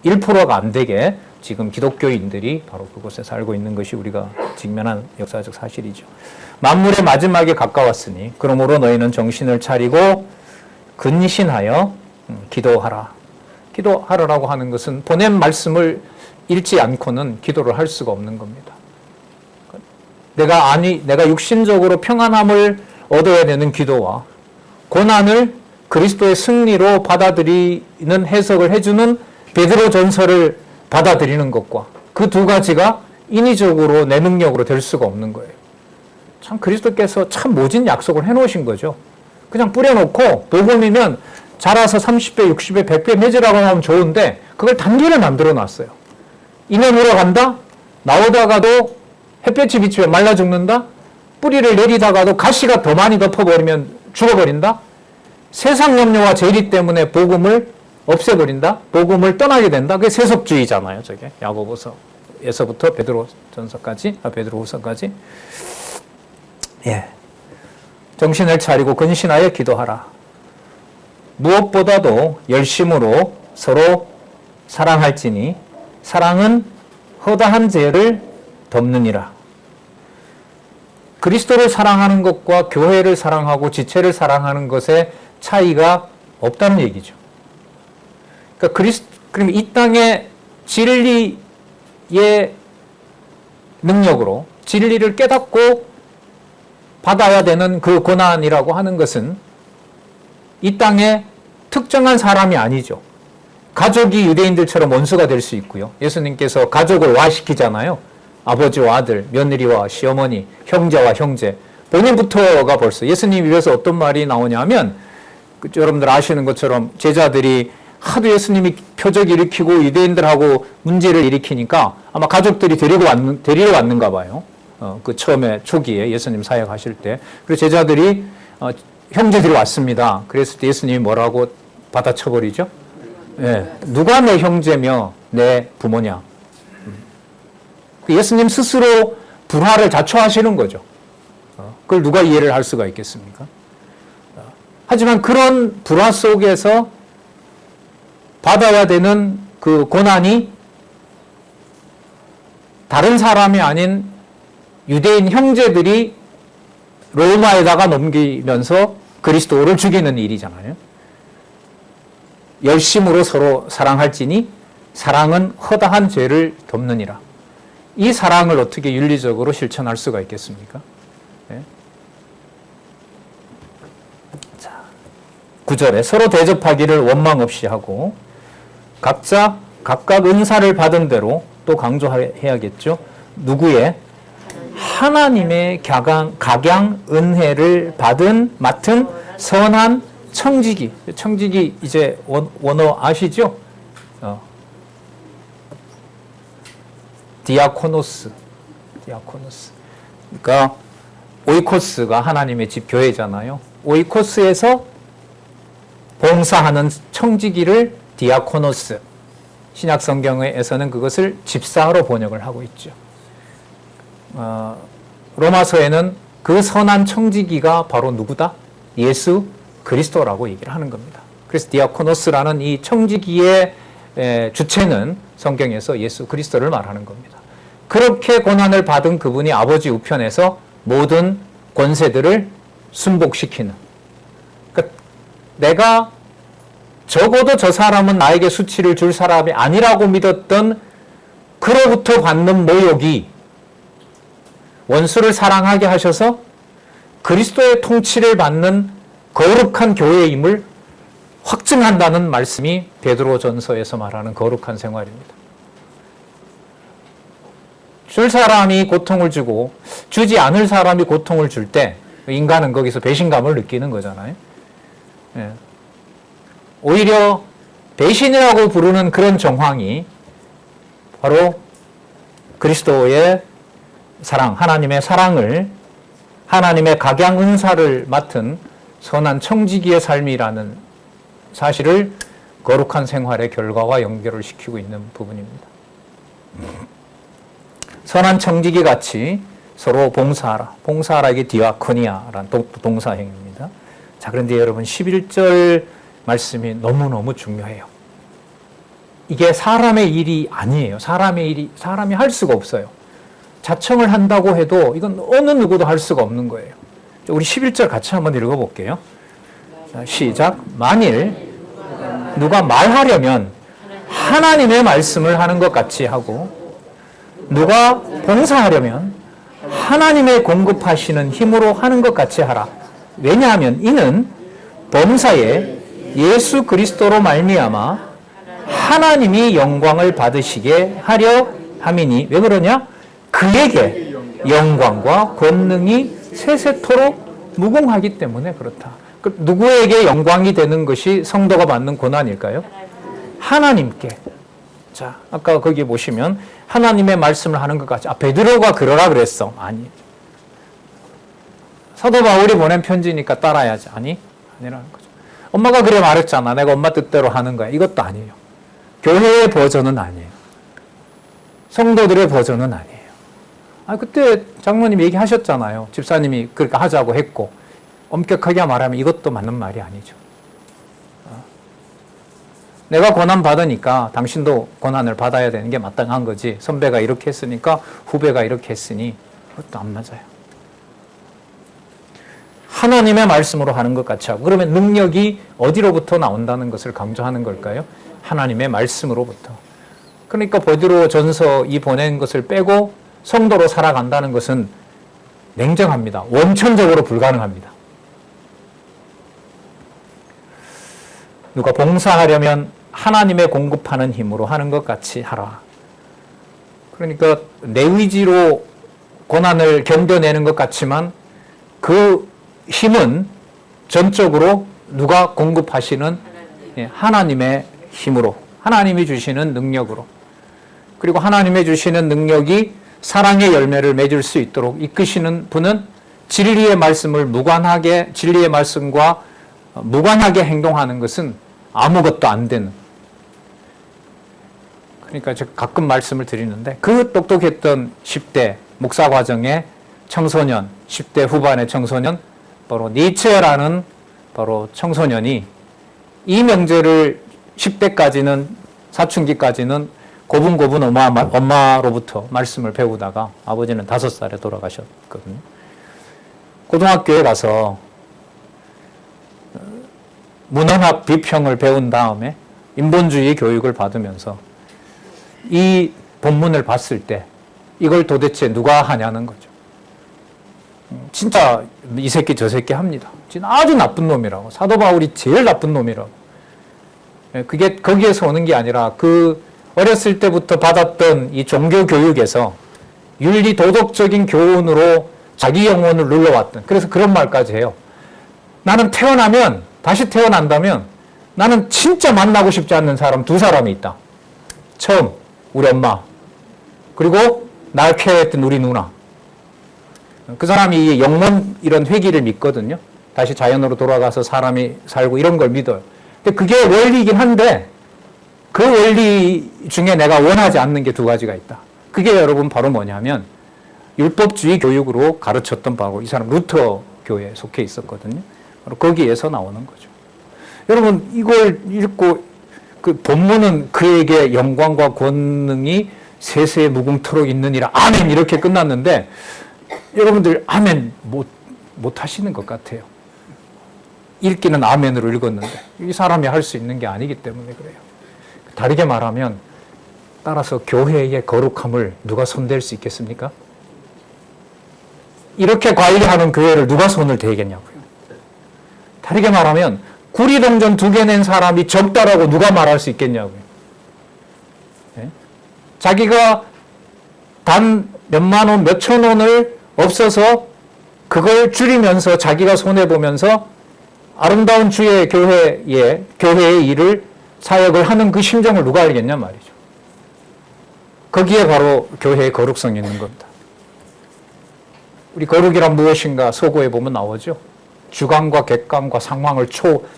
1%가 안 되게 지금 기독교인들이 바로 그곳에 살고 있는 것이 우리가 직면한 역사적 사실이죠. 만물의 마지막에 가까웠으니 그러므로 너희는 정신을 차리고 근신하여 기도하라. 기도하라라고 하는 것은 보낸 말씀을 읽지 않고는 기도를 할 수가 없는 겁니다. 내가 육신적으로 평안함을 얻어야 되는 기도와 고난을 그리스도의 승리로 받아들이는 해석을 해주는 베드로 전서를 받아들이는 것과 그 두 가지가 인위적으로 내 능력으로 될 수가 없는 거예요. 참 그리스도께서 참 모진 약속을 해놓으신 거죠. 그냥 뿌려놓고 복음이면 자라서 30배, 60배, 100배 맺으라고 하면 좋은데 그걸 단계를 만들어 놨어요. 인에 물어간다? 나오다가도 햇볕이 비치면 말라 죽는다? 뿌리를 내리다가도 가시가 더 많이 덮어버리면 죽어버린다? 세상 염려와 재리 때문에 복음을 없애버린다? 복음을 떠나게 된다? 그게 세속주의잖아요, 저게. 야고보서에서부터 베드로후서까지. 예. 정신을 차리고 근신하여 기도하라. 무엇보다도 열심으로 서로 사랑할지니 사랑은 허다한 죄를 덮느니라. 그리스도를 사랑하는 것과 교회를 사랑하고 지체를 사랑하는 것에 차이가 없다는 얘기죠. 그러니까 그럼 이 땅의 진리의 능력으로 진리를 깨닫고 받아야 되는 그 고난이라고 하는 것은 이 땅에 특정한 사람이 아니죠. 가족이 유대인들처럼 원수가 될 수 있고요. 예수님께서 가족을 와시키잖아요. 아버지와 아들, 며느리와 시어머니, 형제와 형제. 본인부터가 벌써 예수님 입에서 어떤 말이 나오냐면 여러분들 아시는 것처럼 제자들이 하도 예수님이 표적 일으키고 유대인들하고 문제를 일으키니까 아마 가족들이 데리러 왔는가 봐요. 그 처음에 초기에 예수님 사역하실 때. 그래서 제자들이 형제들이 왔습니다. 그랬을 때 예수님이 뭐라고 받아쳐버리죠? 예, 누가 내 형제며 내 부모냐? 예수님 스스로 불화를 자초하시는 거죠. 그걸 누가 이해를 할 수가 있겠습니까? 하지만 그런 불화 속에서 받아야 되는 그 고난이 다른 사람이 아닌 유대인 형제들이 로마에다가 넘기면서 그리스도를 죽이는 일이잖아요. 열심으로 서로 사랑할지니 사랑은 허다한 죄를 덮느니라. 이 사랑을 어떻게 윤리적으로 실천할 수가 있겠습니까? 네. 자, 9절에 서로 대접하기를 원망 없이 하고 각자 각각 은사를 받은 대로 또 강조해야겠죠. 누구의? 하나님의 각양 은혜를 맡은 선한 청지기. 청지기 이제 원어 아시죠? 디아코노스. 그러니까 오이코스가 하나님의 집 교회잖아요. 오이코스에서 봉사하는 청지기를 디아코노스. 신약 성경에서는 그것을 집사로 번역을 하고 있죠. 로마서에는 그 선한 청지기가 바로 누구다? 예수 그리스도라고 얘기를 하는 겁니다. 그래서 디아코노스라는 이 청지기의 주체는 성경에서 예수 그리스도를 말하는 겁니다. 그렇게 고난을 받은 그분이 아버지 우편에서 모든 권세들을 순복시키는, 그러니까 내가 적어도 저 사람은 나에게 수치를 줄 사람이 아니라고 믿었던 그로부터 받는 모욕이 원수를 사랑하게 하셔서 그리스도의 통치를 받는 거룩한 교회임을 확증한다는 말씀이 베드로전서에서 말하는 거룩한 생활입니다. 줄 사람이 고통을 주고 주지 않을 사람이 고통을 줄 때 인간은 거기서 배신감을 느끼는 거잖아요. 예. 오히려 배신이라고 부르는 그런 정황이 바로 그리스도의 사랑, 하나님의 사랑을, 하나님의 각양 은사를 맡은 선한 청지기의 삶이라는 사실을 거룩한 생활의 결과와 연결을 시키고 있는 부분입니다. 선한 청지기 같이 서로 봉사하라. 봉사하라, 이게 디아코니아라는 동사형입니다. 자, 그런데 여러분 11절 말씀이 너무너무 중요해요. 이게 사람의 일이 아니에요. 사람이 할 수가 없어요. 자청을 한다고 해도 이건 어느 누구도 할 수가 없는 거예요. 우리 11절 같이 한번 읽어볼게요. 자, 시작. 만일 누가 말하려면 하나님의 말씀을 하는 것 같이 하고, 누가 봉사하려면 하나님의 공급하시는 힘으로 하는 것 같이 하라. 왜냐하면 이는 범사에 예수 그리스도로 말미암아 하나님이 영광을 받으시게 하려 함이니. 왜 그러냐? 그에게 영광과 권능이 세세토록 무궁하기 때문에 그렇다. 누구에게 영광이 되는 것이 성도가 받는 고난일까요? 하나님께. 자, 아까 거기 보시면 하나님의 말씀을 하는 것 같이, 베드로가 그러라 그랬어. 아니. 사도 바울이 보낸 편지니까 따라야지. 아니라는 거죠. 엄마가 그래 말했잖아. 내가 엄마 뜻대로 하는 거야. 이것도 아니에요. 교회의 버전은 아니에요. 성도들의 버전은 아니에요. 그때 장로님 얘기하셨잖아요. 집사님이 그렇게 하자고 했고, 엄격하게 말하면 이것도 맞는 말이 아니죠. 내가 고난 받으니까 당신도 고난을 받아야 되는 게 마땅한 거지. 선배가 이렇게 했으니까 후배가 이렇게 했으니 그것도 안 맞아요. 하나님의 말씀으로 하는 것 같이 하고, 그러면 능력이 어디로부터 나온다는 것을 강조하는 걸까요? 하나님의 말씀으로부터. 그러니까 베드로전서 이 보낸 것을 빼고 성도로 살아간다는 것은 냉정합니다. 원천적으로 불가능합니다. 누가 봉사하려면 하나님의 공급하는 힘으로 하는 것 같이 하라. 그러니까 내 의지로 고난을 견뎌내는 것 같지만 그 힘은 전적으로 누가 공급하시는 하나님의 힘으로, 하나님이 주시는 능력으로, 그리고 하나님이 주시는 능력이 사랑의 열매를 맺을 수 있도록 이끄시는 분은 진리의 말씀을 진리의 말씀과 무관하게 행동하는 것은 아무것도 안 되는. 그러니까 제가 가끔 말씀을 드리는데, 그 똑똑했던 10대 목사 과정의 청소년, 10대 후반의 청소년, 바로 니체라는 바로 청소년이 이 명제를 10대까지는, 사춘기까지는 고분고분 엄마로부터 말씀을 배우다가 아버지는 5살에 돌아가셨거든요. 고등학교에 가서 문헌학 비평을 배운 다음에 인본주의 교육을 받으면서 이 본문을 봤을 때 이걸 도대체 누가 하냐는 거죠. 진짜 이 새끼 저 새끼 합니다. 진짜 아주 나쁜 놈이라고. 사도 바울이 제일 나쁜 놈이라고. 그게 거기에서 오는 게 아니라 그 어렸을 때부터 받았던 이 종교 교육에서 윤리 도덕적인 교훈으로 자기 영혼을 눌러왔던, 그래서 그런 말까지 해요. 나는 다시 태어난다면 나는 진짜 만나고 싶지 않는 사람 2사람이 있다. 처음 우리 엄마, 그리고 날 케어했던 우리 누나. 그 사람이 영혼 이런 회귀를 믿거든요. 다시 자연으로 돌아가서 사람이 살고 이런 걸 믿어요. 근데 그게 원리이긴 한데 그 원리 중에 내가 원하지 않는 게 2가지가 있다. 그게 여러분 바로 뭐냐면 율법주의 교육으로 가르쳤던 바로 이 사람 루터 교회에 속해 있었거든요. 바로 거기에서 나오는 거죠. 여러분 이걸 읽고 그 본문은 그에게 영광과 권능이 세세에 무궁토록 있느니라. 아멘. 이렇게 끝났는데 여러분들 아멘 못 하시는 것 같아요. 읽기는 아멘으로 읽었는데 이 사람이 할 수 있는 게 아니기 때문에 그래요. 다르게 말하면 따라서 교회의 거룩함을 누가 손댈 수 있겠습니까? 이렇게 관리하는 교회를 누가 손을 대겠냐고요. 다르게 말하면 구리동전 2개 낸 사람이 적다라고 누가 말할 수 있겠냐고요. 네? 자기가 단 몇만 원, 몇천 원을 없어서 그걸 줄이면서 자기가 손해보면서 아름다운 주의 교회의 일을, 사역을 하는 그 심정을 누가 알겠냐 말이죠. 거기에 바로 교회의 거룩성이 있는 겁니다. 우리 거룩이란 무엇인가 소고에 보면 나오죠. 주관과 객관과 상황을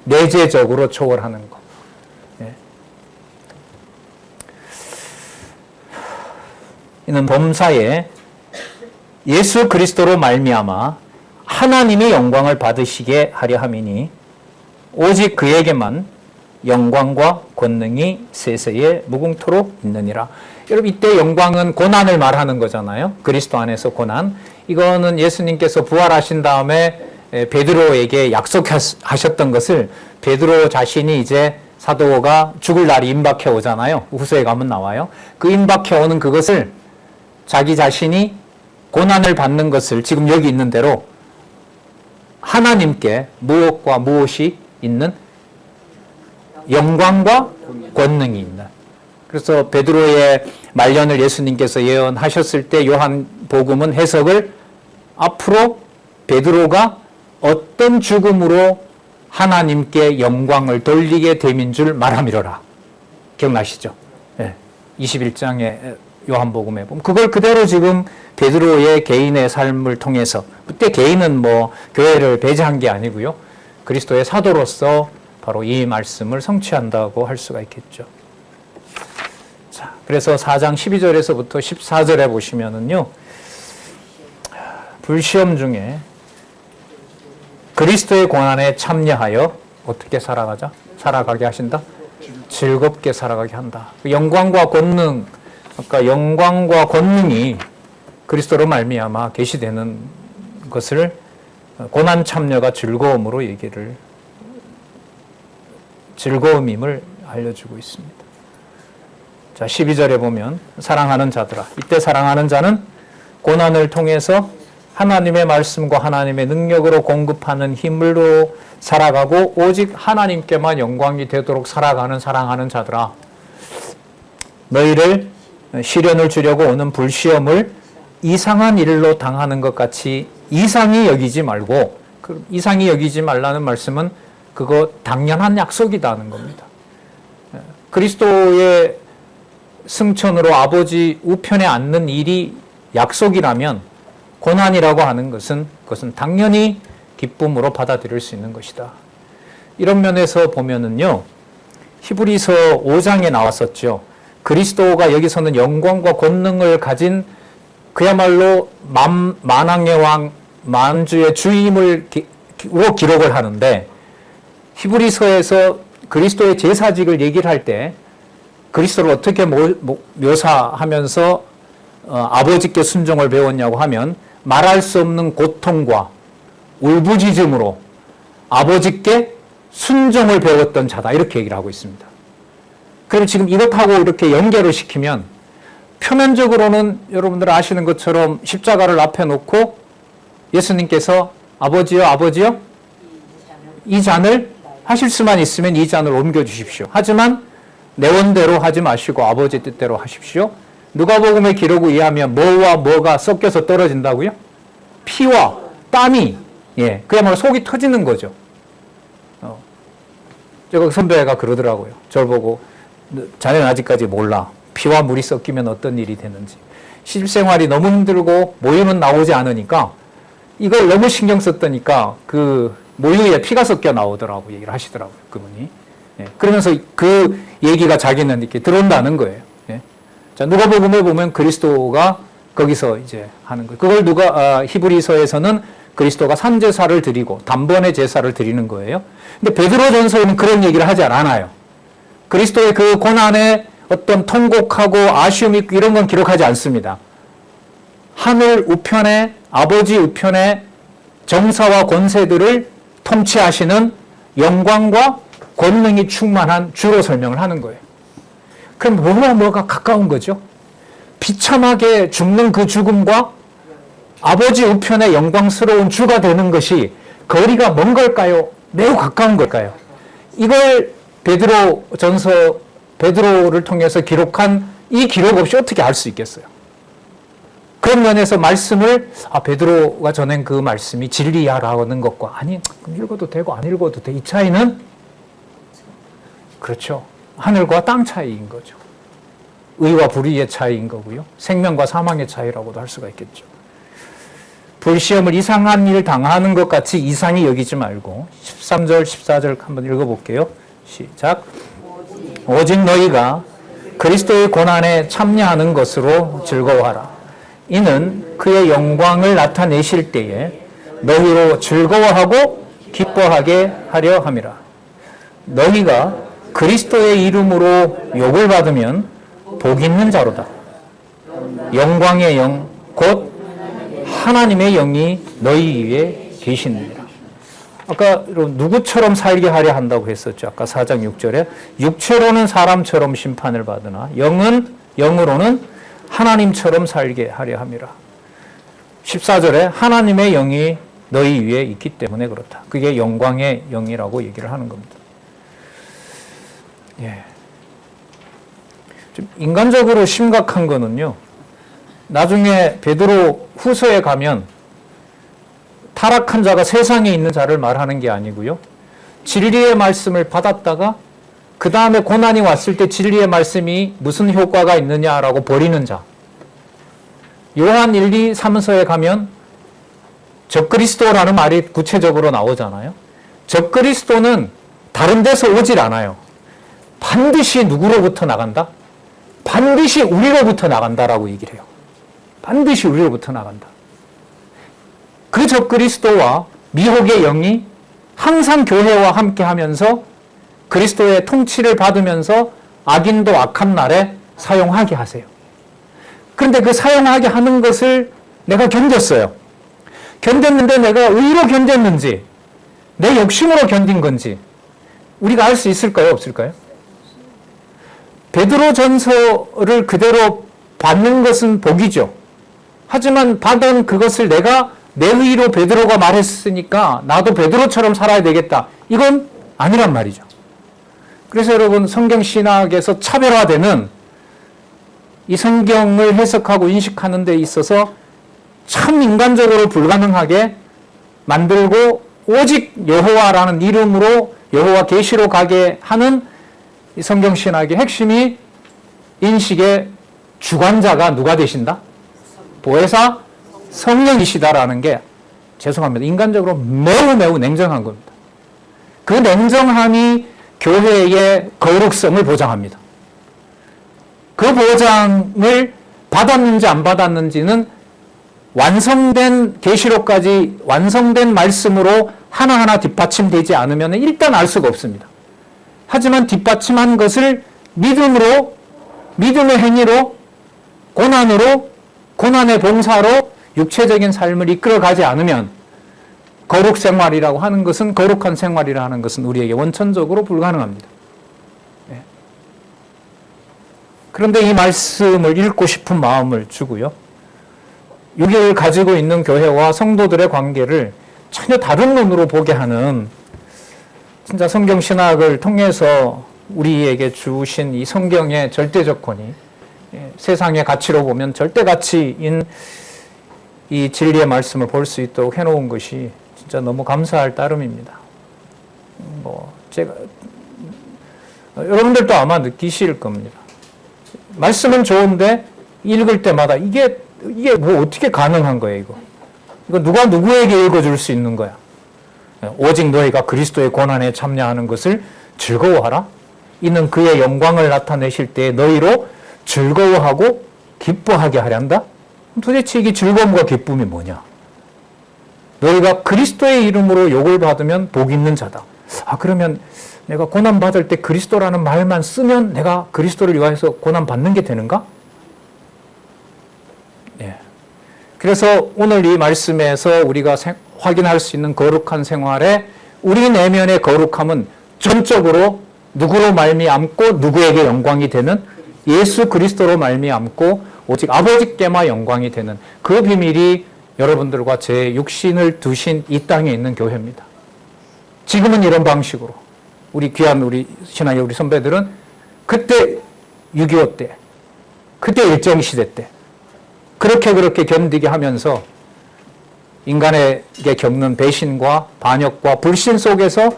내재적으로 초월하는 것. 예. 이는 범사에 예수 그리스도로 말미암아 하나님이 영광을 받으시게 하려 함이니 오직 그에게만 영광과 권능이 세세에 무궁토록 있느니라. 여러분 이때 영광은 고난을 말하는 거잖아요. 그리스도 안에서 고난. 이거는 예수님께서 부활하신 다음에 베드로에게 약속하셨던 것을 베드로 자신이 이제 사도가 죽을 날이 임박해 오잖아요. 후서에 가면 나와요. 그 임박해 오는 그것을 자기 자신이 고난을 받는 것을 지금 여기 있는 대로 하나님께 무엇과 무엇이 있는 영광과 권능이 있는. 그래서 베드로의 말년을 예수님께서 예언하셨을 때 요한복음은 해석을 앞으로 베드로가 어떤 죽음으로 하나님께 영광을 돌리게 됨인 줄 말함이로라. 기억나시죠? 네. 21장의 요한복음에 보면 그걸 그대로 지금 베드로의 개인의 삶을 통해서, 그때 개인은 교회를 배제한 게 아니고요. 그리스도의 사도로서 바로 이 말씀을 성취한다고 할 수가 있겠죠. 자, 그래서 4장 12절에서부터 14절에 보시면은요, 불시험 중에 그리스도의 고난에 참여하여 어떻게 살아가게 하신다? 즐겁게 살아가게 한다. 영광과 권능, 그러니까 영광과 권능이 그리스도로 말미암아 계시되는 것을 고난 참여가 즐거움으로 즐거움임을 알려주고 있습니다. 자, 12절에 보면 사랑하는 자들아, 이때 사랑하는 자는 고난을 통해서 하나님의 말씀과 하나님의 능력으로 공급하는 힘으로 살아가고 오직 하나님께만 영광이 되도록 살아가는 사랑하는 자들아, 너희를 시련을 주려고 오는 불시험을 이상한 일로 당하는 것 같이 이상히 여기지 말고, 이상히 여기지 말라는 말씀은 그거 당연한 약속이다는 겁니다. 그리스도의 승천으로 아버지 우편에 앉는 일이 약속이라면 고난이라고 하는 것은 그것은 당연히 기쁨으로 받아들일 수 있는 것이다. 이런 면에서 보면은요, 히브리서 5장에 나왔었죠. 그리스도가 여기서는 영광과 권능을 가진 그야말로 만왕의 왕, 만주의 주임을 기록을 하는데, 히브리서에서 그리스도의 제사직을 얘기를 할 때 그리스도를 어떻게 묘사하면서 아버지께 순종을 배웠냐고 하면 말할 수 없는 고통과 울부짖음으로 아버지께 순종을 배웠던 자다, 이렇게 얘기를 하고 있습니다. 그럼 지금 이것하고 이렇게 연결을 시키면 표면적으로는 여러분들 아시는 것처럼 십자가를 앞에 놓고 예수님께서 아버지요, 아버지요, 이 잔을 하실 수만 있으면 이 잔을 옮겨주십시오. 하지만 내 원대로 하지 마시고 아버지 뜻대로 하십시오. 누가복음의 기록에 의하면 뭐와 뭐가 섞여서 떨어진다고요? 피와 땀이, 그야말로 속이 터지는 거죠. 제가 선배가 그러더라고요. 저를 보고, 자네는 아직까지 몰라. 피와 물이 섞이면 어떤 일이 되는지. 시집생활이 너무 힘들고 모유는 나오지 않으니까 이걸 너무 신경 썼다니까 그 모유에 피가 섞여 나오더라고 얘기를 하시더라고요, 그분이. 그러면서 그 얘기가 자기는 이렇게 들어온다는 거예요. 자, 누가복음에 보면 그리스도가 거기서 이제 하는 거예요. 그걸 히브리서에서는 그리스도가 산제사를 드리고 단번에 제사를 드리는 거예요. 근데 베드로전서에는 그런 얘기를 하지 않아요. 그리스도의 그 고난에 어떤 통곡하고 아쉬움 있고 이런 건 기록하지 않습니다. 하늘 우편에 아버지 우편에 정사와 권세들을 통치하시는 영광과 권능이 충만한 주로 설명을 하는 거예요. 그럼 뭐가 가까운 거죠? 비참하게 죽는 그 죽음과 아버지 우편의 영광스러운 주가 되는 것이 거리가 먼 걸까요? 매우 가까운 걸까요? 이걸 베드로를 통해서 기록한 이 기록 없이 어떻게 알 수 있겠어요? 그런 면에서 말씀을 베드로가 전한 그 말씀이 진리야라는 것과 아니 읽어도 되고 안 읽어도 돼. 이 차이는 그렇죠. 하늘과 땅 차이인 거죠. 의와 불의의 차이인 거고요. 생명과 사망의 차이라고도 할 수가 있겠죠. 불시험을 이상한 일 당하는 것 같이 이상히 여기지 말고 13절, 14절 한번 읽어볼게요. 시작. 오직 너희가 그리스도의 고난에 참여하는 것으로 즐거워하라. 이는 그의 영광을 나타내실 때에 너희로 즐거워하고 기뻐하게 하려 함이라. 너희가 그리스도의 이름으로 욕을 받으면 복 있는 자로다. 영광의 영, 곧 하나님의 영이 너희 위에 계시느니라. 아까 누구처럼 살게 하려 한다고 했었죠. 아까 4장 6절에 육체로는 사람처럼 심판을 받으나 영으로는 하나님처럼 살게 하려 함이라. 14절에 하나님의 영이 너희 위에 있기 때문에 그렇다. 그게 영광의 영이라고 얘기를 하는 겁니다. 예. 좀 인간적으로 심각한 거는요. 나중에 베드로 후서에 가면 타락한 자가 세상에 있는 자를 말하는 게 아니고요. 진리의 말씀을 받았다가 그 다음에 고난이 왔을 때 진리의 말씀이 무슨 효과가 있느냐라고 버리는 자. 요한 1, 2, 3서에 가면 적그리스도라는 말이 구체적으로 나오잖아요. 적그리스도는 다른 데서 오질 않아요. 반드시 누구로부터 나간다? 반드시 우리로부터 나간다라고 얘기를 해요. 반드시 우리로부터 나간다. 그 적그리스도와 미혹의 영이 항상 교회와 함께 하면서 그리스도의 통치를 받으면서 악인도 악한 날에 사용하게 하세요. 그런데 그 사용하게 하는 것을 내가 견뎠어요. 견뎠는데 내가 의로 견뎠는지 내 욕심으로 견딘 건지 우리가 알 수 있을까요? 없을까요? 베드로전서를 그대로 받는 것은 복이죠. 하지만 받은 그것을 내가 내 의로 베드로가 말했으니까 나도 베드로처럼 살아야 되겠다. 이건 아니란 말이죠. 그래서 여러분 성경 신학에서 차별화되는 이 성경을 해석하고 인식하는 데 있어서 참 인간적으로 불가능하게 만들고 오직 여호와라는 이름으로 여호와 계시로 가게 하는 이 성경 신학의 핵심이 인식의 주관자가 누가 되신다? 보혜사 성령이시다라는 게 죄송합니다. 인간적으로 매우 냉정한 겁니다. 그 냉정함이 교회의 거룩성을 보장합니다. 그 보장을 받았는지 안 받았는지는 완성된 계시록까지 완성된 말씀으로 하나하나 뒷받침되지 않으면 일단 알 수가 없습니다. 하지만 뒷받침한 것을 믿음으로, 믿음의 행위로, 고난으로, 고난의 봉사로 육체적인 삶을 이끌어가지 않으면 거룩 생활이라고 하는 것은, 거룩한 생활이라 하는 것은 우리에게 원천적으로 불가능합니다. 네. 그런데 이 말씀을 읽고 싶은 마음을 주고요. 이걸 가지고 있는 교회와 성도들의 관계를 전혀 다른 눈으로 보게 하는 진짜 성경 신학을 통해서 우리에게 주신 이 성경의 절대적 권위, 세상의 가치로 보면 절대 가치인 이 진리의 말씀을 볼 수 있도록 해놓은 것이 진짜 너무 감사할 따름입니다. 제가 여러분들도 아마 느끼실 겁니다. 말씀은 좋은데 읽을 때마다 이게 뭐 어떻게 가능한 거예요, 이거 누가 누구에게 읽어줄 수 있는 거야? 오직 너희가 그리스도의 고난에 참여하는 것을 즐거워하라. 이는 그의 영광을 나타내실 때 너희로 즐거워하고 기뻐하게 하련다. 도대체 이게 즐거움과 기쁨이 뭐냐? 너희가 그리스도의 이름으로 욕을 받으면 복 있는 자다. 그러면 내가 고난받을 때 그리스도라는 말만 쓰면 내가 그리스도를 위하여서 고난받는 게 되는가? 예. 그래서 오늘 이 말씀에서 우리가 확인할 수 있는 거룩한 생활에 우리 내면의 거룩함은 전적으로 누구로 말미암고 누구에게 영광이 되는 예수 그리스도로 말미암고 오직 아버지께만 영광이 되는 그 비밀이 여러분들과 제 육신을 두신 이 땅에 있는 교회입니다. 지금은 이런 방식으로 우리 귀한 우리 신앙의 우리 선배들은 그때 6.25 때, 그때 일정시대 때 그렇게 견디게 하면서 인간에게 겪는 배신과 반역과 불신 속에서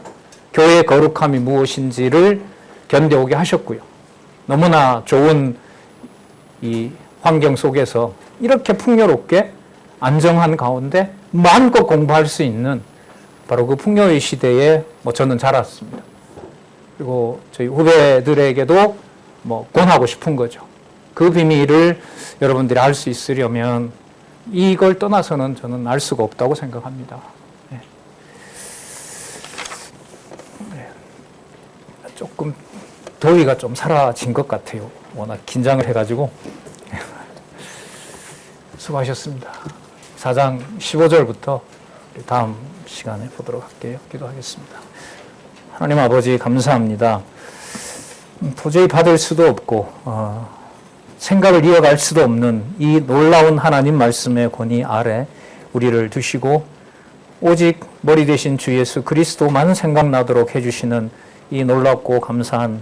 교회의 거룩함이 무엇인지를 견뎌오게 하셨고요. 너무나 좋은 이 환경 속에서 이렇게 풍요롭게 안정한 가운데 마음껏 공부할 수 있는 바로 그 풍요의 시대에 저는 자랐습니다. 그리고 저희 후배들에게도 권하고 싶은 거죠. 그 비밀을 여러분들이 알 수 있으려면 이걸 떠나서는 저는 알 수가 없다고 생각합니다. 네. 네. 조금 더위가 좀 사라진 것 같아요. 워낙 긴장을 해가지고. 수고하셨습니다. 4장 15절부터 다음 시간에 보도록 할게요. 기도하겠습니다. 하나님 아버지 감사합니다. 도저히 받을 수도 없고 생각을 이어갈 수도 없는 이 놀라운 하나님 말씀의 권위 아래 우리를 두시고 오직 머리 되신 주 예수 그리스도만 생각나도록 해주시는 이 놀랍고 감사한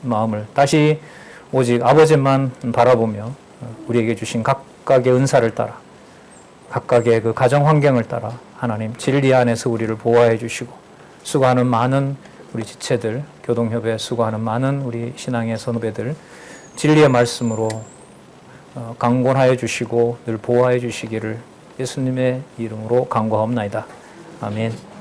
마음을 다시 오직 아버지만 바라보며 우리에게 주신 각각의 은사를 따라 각각의 그 가정 환경을 따라 하나님 진리 안에서 우리를 보호해 주시고 수고하는 많은 우리 지체들, 교동협에 수고하는 많은 우리 신앙의 선후배들 진리의 말씀으로 강권하여 주시고 늘 보호하여 주시기를 예수님의 이름으로 간구하옵나이다. 아멘.